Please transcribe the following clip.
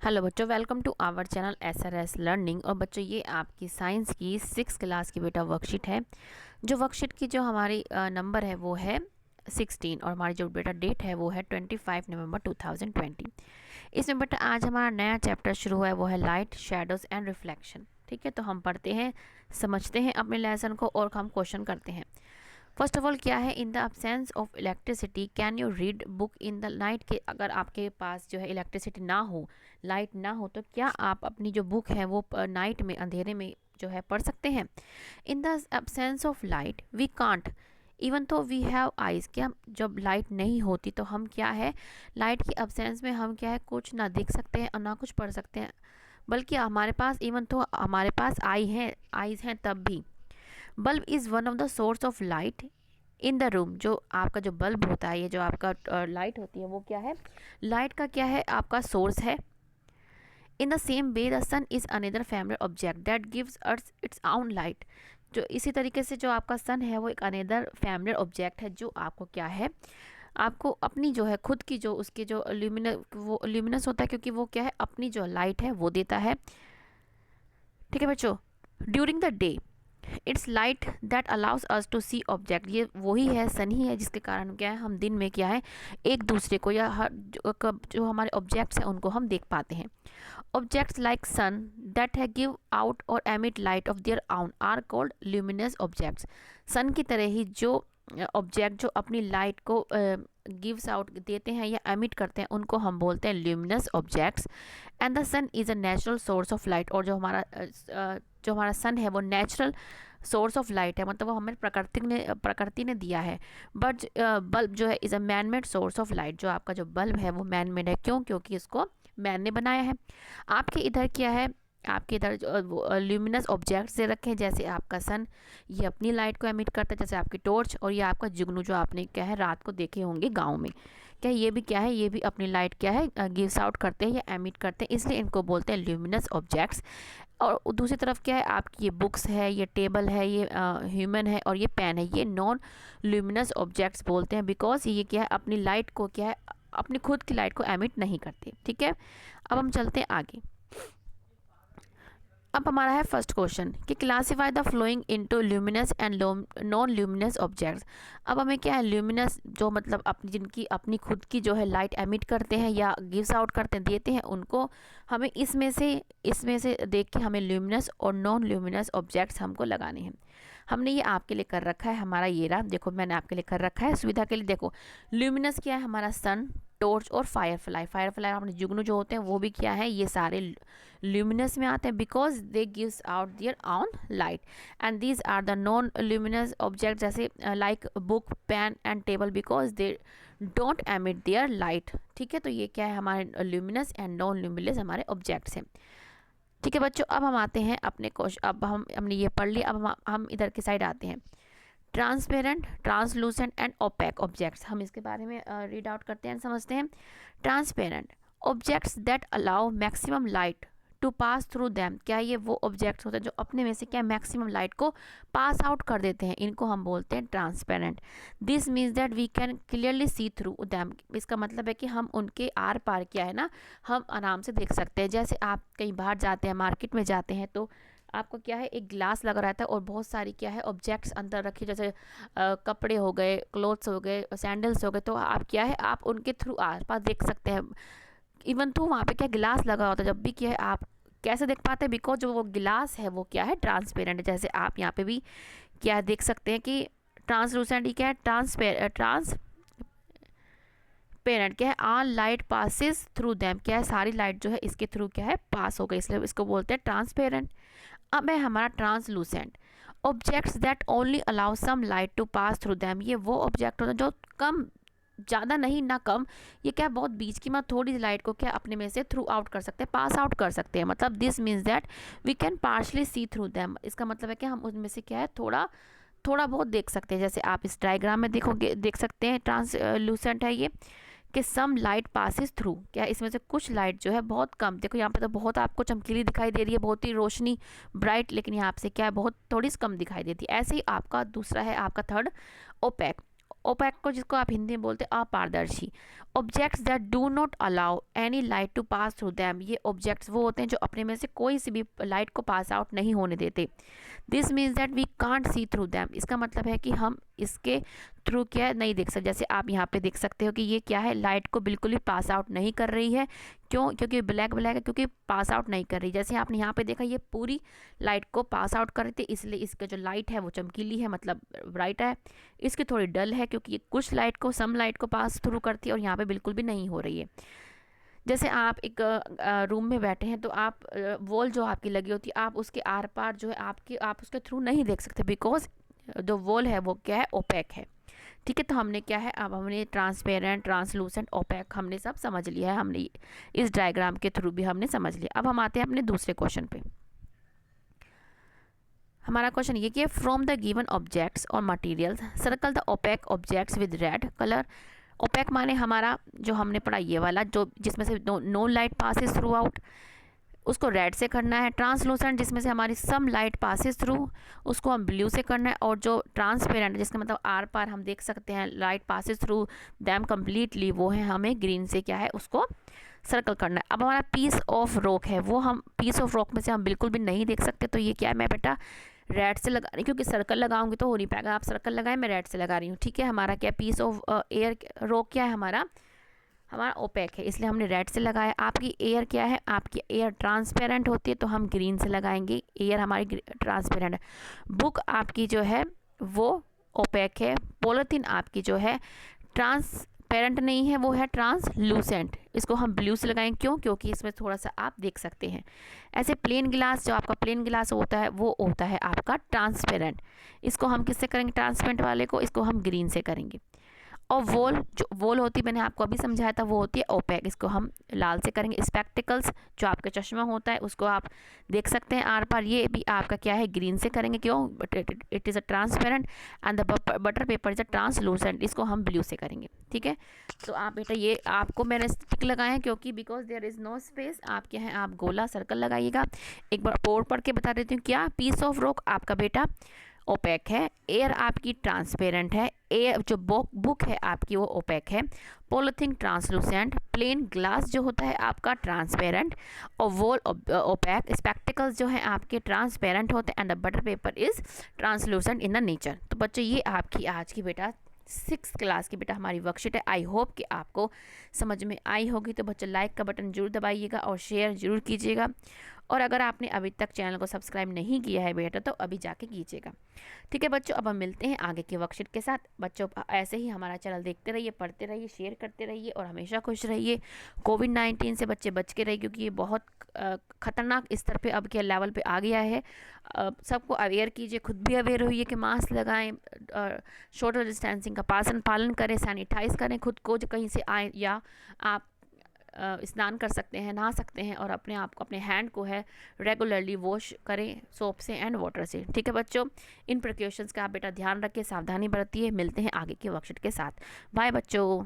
Hello बच्चों, welcome to our channel SRS learning. और बच्चों, ये आपकी साइंस की 6 क्लास की बेटा वर्कशीट है। जो वर्कशीट की जो हमारी नंबर है वो है 16 और हमारी जो बेटा डेट है वो है 25 नवंबर 2020। इसमें बेटा आज हमारा नया चैप्टर शुरू हुआ है, वो है लाइट, शेडोज़ एंड रिफ्लेक्शन। ठीक है, तो हम पढ़ते हैं, समझते हैं अपने लेसन को और हम क्वेश्चन करते हैं। फर्स्ट ऑफ ऑल क्या है, in the absence of electricity can you read book in the night. के अगर आपके पास जो है इलेक्ट्रिसिटी ना हो, लाइट ना हो, तो क्या आप अपनी जो बुक है वो नाइट में, अंधेरे में जो है पढ़ सकते हैं। In the absence of light we can't even though we have eyes. क्या जब लाइट नहीं होती तो हम क्या है, लाइट की अब्सेंस में हम क्या है, कुछ ना देख सकते हैं और ना कुछ पढ़ सकते हैं, बल्कि हमारे पास इवन तो हमारे पास आइज़ हैं तब भी। Bulb is one of the source of light in the room. जो आपका जो बल्ब होता है, ये जो आपका लाइट होती है, वो क्या है, लाइट का क्या है, आपका सोर्स है। In the same way the sun is another familiar object that gives earth its own light. जो इसी तरीके से जो आपका सन है वो एक अनदर फैमिलियर ऑब्जेक्ट है, जो आपको क्या है, आपको अपनी जो है खुद की जो उसके जो ल्यूमिनस होता है, क्योंकि वो क्या है, अपनी जो लाइट है वो देता है। ठीक है बच्चों, during the day it's light that allows us to see object. ये वही है, सन ही है, जिसके कारण क्या है, हम दिन में क्या है, एक दूसरे को या हर जो हमारे ऑब्जेक्ट्स हैं उनको हम देख पाते हैं। ऑब्जेक्ट्स लाइक सन दैट है गिव आउट और emit light of their own are called luminous objects. Sun की तरह ही जो ऑब्जेक्ट जो अपनी लाइट को गिव्स आउट देते हैं या एमिट करते हैं, उनको हम बोलते हैं luminous objects. And the sun is a natural source of light. और जो हमारा सन है वो नेचुरल सोर्स ऑफ लाइट है, मतलब वो हमें प्रकृति ने दिया है। बट बल्ब जो है is a man made source of light. जो आपका जो बल्ब है वो मैन मेड है, क्यों, क्योंकि इसको मैन ने बनाया है। आपके इधर क्या है, आपके इधर ल्यूमिनस ऑब्जेक्ट्स दे रखे हैं, जैसे आपका सन, ये अपनी लाइट को एमिट करता है, जैसे आपकी टॉर्च, और ये आपका जुगनू जो आपने क्या है रात को देखे होंगे गाँव में, क्या ये भी क्या है, ये भी अपनी लाइट क्या है गिव्स आउट करते हैं या एमिट करते हैं, इसलिए इनको बोलते हैं ल्यूमिनस ऑब्जेक्ट्स। और दूसरी तरफ क्या है, आपकी ये बुक्स है, ये टेबल है, ये ह्यूमन है और ये पेन है, ये नॉन ल्यूमिनस ऑब्जेक्ट्स बोलते हैं, बिकॉज ये क्या है, अपनी लाइट को क्या है, अपनी खुद की लाइट को एमिट नहीं करते। ठीक है, अब हम चलते हैं आगे। अब हमारा है फर्स्ट क्वेश्चन कि classify the flowing into luminous and non luminous objects. अब हमें क्या है, ल्यूमिनस जो मतलब अपनी जिनकी अपनी खुद की जो है लाइट एमिट करते हैं या गिव्स आउट करते हैं, देते हैं, उनको हमें इसमें से देख के हमें ल्यूमिनस और नॉन ल्यूमिनस ऑब्जेक्ट्स हमको लगाने हैं। हमने ये आपके लिए कर रखा है, हमारा ये रहा, देखो मैंने आपके लिए कर रखा है सुविधा के लिए। देखो ल्यूमिनस क्या है, हमारा सन, टॉर्च और फायर फ्लाई अपने जुगनू जो होते हैं वो भी क्या है, ये सारे ल्यूमिनस में आते हैं, because they gives out their own light. And these are the non luminous object, जैसे like book, pen and table, because they don't emit their light. ठीक है, तो ये क्या है, हमारे ल्यूमिनस एंड नॉन ल्यूमिनस हमारे ऑब्जेक्ट्स हैं। ठीक है बच्चों, अब हम आते हैं अपने क्वेश्चन। अब हमने ये पढ़ लिया, अब हम इधर की साइड आते हैं। Transparent, translucent and opaque objects, हम इसके बारे में रीड आउट करते हैं, समझते हैं। Transparent objects that allow maximum light to pass through them. क्या ये वो ऑब्जेक्ट्स होते हैं जो अपने में से क्या मैक्सिमम लाइट को पास आउट कर देते हैं, इनको हम बोलते हैं transparent. This means that we can clearly see through them. इसका मतलब है कि हम उनके आर पार क्या है ना, हम आराम से देख सकते हैं। जैसे आप कहीं बाहर जाते हैं, मार्केट में जाते हैं, तो आपको क्या है, एक ग्लास लगा रहता है और बहुत सारी क्या है ऑब्जेक्ट्स अंदर रखे, जैसे कपड़े हो गए, क्लोथ्स हो गए, सैंडल्स हो गए, तो आप क्या है, आप उनके थ्रू आस पास देख सकते हैं। इवन तो वहाँ पे क्या ग्लास लगा होता है, जब भी क्या है आप कैसे देख पाते हैं, बिकॉज जो वो गिलास है वो क्या है, ट्रांसपेरेंट है। जैसे आप यहाँ पे भी क्या देख सकते हैं कि ट्रांसलूसेंट, क्या है, ट्रांसपेरेंट क्या है, all light passes through them, क्या है, सारी लाइट जो है इसके थ्रू क्या है पास हो गई, इसलिए इसको बोलते हैं ट्रांसपेरेंट। अब है हमारा translucent objects that only allow some light to pass through them. ये वो ऑब्जेक्ट होता है जो कम, ज़्यादा नहीं ना कम, ये क्या बहुत बीच की, मतलब थोड़ी लाइट को क्या अपने में से थ्रू आउट कर सकते हैं, पास आउट कर सकते हैं। मतलब this means that we can partially see through them. इसका मतलब है कि हम उनमें से क्या है थोड़ा थोड़ा बहुत देख सकते हैं। जैसे आप इस डायग्राम में देखोगे, देख सकते हैं ट्रांसलूसेंट है ये, कि सम लाइट पासिस थ्रू, क्या इसमें से कुछ लाइट जो है बहुत कम, देखो यहाँ पे तो बहुत आपको चमकीली दिखाई दे रही है, बहुत ही रोशनी ब्राइट, लेकिन यहाँ से क्या है बहुत थोड़ी कम दिखाई देती है। ऐसे ही आपका दूसरा है, आपका थर्ड ओपेक। ओपैक को जिसको आप हिंदी में बोलते हैं अपारदर्शी। Objects that do not allow any light to pass through them, ये ऑब्जेक्ट्स वो होते हैं जो अपने में से कोई सी भी लाइट को पास आउट नहीं होने देते। This means that we can't see through them, इसका मतलब है कि हम इसके थ्रू क्या है नहीं देख सकते। जैसे आप यहाँ पे देख सकते हो कि ये क्या है, लाइट को बिल्कुल भी पास आउट नहीं कर रही है। क्यों? क्योंकि ब्लैक ब्लैक है, क्योंकि पास आउट नहीं कर रही। जैसे आपने यहाँ पे देखा ये पूरी लाइट को पास आउट कर रही थी, इसलिए इसका जो लाइट है वो चमकीली है, मतलब ब्राइट है। इसकी थोड़ी डल है क्योंकि ये कुछ लाइट को, सम लाइट को पास थ्रू करती है, और यहाँ पे बिल्कुल भी नहीं हो रही है। जैसे आप एक रूम में बैठे हैं तो आप वॉल जो आपकी लगी होती है, आप उसके आर पार जो है आप उसके थ्रू नहीं देख सकते, बिकॉज जो वॉल है वो क्या है, ओपैक है। ठीक है, तो हमने क्या है, अब हमने ट्रांसपेरेंट, ट्रांसलूसेंट, ओपैक हमने सब समझ लिया है, हमने इस डायग्राम के थ्रू भी हमने समझ लिया। अब हम आते हैं अपने दूसरे क्वेश्चन पे। हमारा क्वेश्चन ये कि फ्रॉम द गिवन ऑब्जेक्ट्स और materials circle the opaque objects with red colour. Opaque माने हमारा जो हमने पढ़ा ये वाला, जो जिसमें से no light passes through out, उसको रेड से करना है। ट्रांसलूसेंट जिसमें से हमारी सम लाइट पासिस थ्रू, उसको हम ब्लू से करना है। और जो ट्रांसपेरेंट जिसका मतलब आर पार हम देख सकते हैं light passes through them completely, वो है हमें ग्रीन से क्या है उसको सर्कल करना है। अब हमारा पीस ऑफ रॉक है, वो हम पीस ऑफ रॉक में से हम बिल्कुल भी नहीं देख सकते, तो ये क्या है, मैं बेटा रेड से लगा रही हूँ, क्योंकि सर्कल लगाऊंगी तो हो नहीं पाएगा। आप सर्कल लगाएं, मैं रेड से लगा रही हूँ। ठीक है, हमारा क्या पीस ऑफ एयर रॉक क्या है, हमारा ओपैक है, इसलिए हमने रेड से लगाया। आपकी एयर क्या है, आपकी एयर ट्रांसपेरेंट होती है तो हम ग्रीन से लगाएंगे, एयर हमारी ट्रांसपेरेंट है। बुक आपकी जो है वो ओपैक है। पॉलीथीन आपकी जो है ट्रांसपेरेंट नहीं है, वो है ट्रांसलूसेंट, इसको हम ब्लू से लगाएंगे। क्यों? क्योंकि इसमें थोड़ा सा आप देख सकते हैं। ऐसे प्लेन गिलास, जो आपका प्लेन गिलास होता है वो होता है आपका ट्रांसपेरेंट, इसको हम किससे करेंगे, ट्रांसपेरेंट वाले को, इसको हम ग्रीन से करेंगे। और वॉल, जो वॉल होती है मैंने आपको अभी समझाया था, वो होती है ओपैक, इसको हम लाल से करेंगे। स्पेक्टिकल्स जो आपका चश्मा होता है उसको आप देख सकते हैं आर पार, ये भी आपका क्या है, ग्रीन से करेंगे। क्यों? It is a transparent and the butter paper is a translucent, इसको हम ब्लू से करेंगे। ठीक है, तो आप बेटा ये आपको मैंने टिक लगाए हैं क्योंकि because there is no space. आप क्या है, आप गोला सर्कल लगाइएगा। एक बार और पढ़ के बता देती हूँ। क्या? पीस ऑफ रॉक आपका बेटा ओपैक है, एयर आपकी ट्रांसपेरेंट है, एयर जो बुक है आपकी वो ओपैक है, पॉलीथीन ट्रांसलूसेंट, प्लेन ग्लास जो होता है आपका ट्रांसपेरेंट, और वॉल ओपैक, स्पेक्टिकल्स जो है आपके ट्रांसपेरेंट होते हैं, and the butter paper is translucent in the nature. तो बच्चों ये आपकी आज की बेटा 6th क्लास की बेटा हमारी वर्कशीट है। आई होप कि आपको समझ में आई होगी। तो बच्चों लाइक का बटन जरूर दबाइएगा और शेयर जरूर कीजिएगा, और अगर आपने अभी तक चैनल को सब्सक्राइब नहीं किया है बेटा तो अभी जाके कीजिएगा। ठीक है बच्चों, अब हम मिलते हैं आगे की वर्कशीट के साथ। बच्चों ऐसे ही हमारा चैनल देखते रहिए, पढ़ते रहिए, शेयर करते रहिए और हमेशा खुश रहिए। कोविड-19 से बच्चे बच के रहिए, क्योंकि ये बहुत ख़तरनाक स्तर पे अब के लेवल पे आ गया है। सबको अवेयर कीजिए, खुद भी अवेयर होइए कि मास्क लगाएं, सोशल डिस्टेंसिंग का पालन करें, सैनिटाइज करें खुद को जो कहीं से आए, या आप स्नान कर सकते हैं, नहा सकते हैं, और अपने आप को, अपने हैंड को है रेगुलरली वॉश करें सोप से एंड वाटर से। ठीक है बच्चों, इन प्रिकॉशंस का आप बेटा ध्यान रखें, सावधानी बरतिए। मिलते हैं आगे की वर्कशीट के साथ। बाय बच्चों।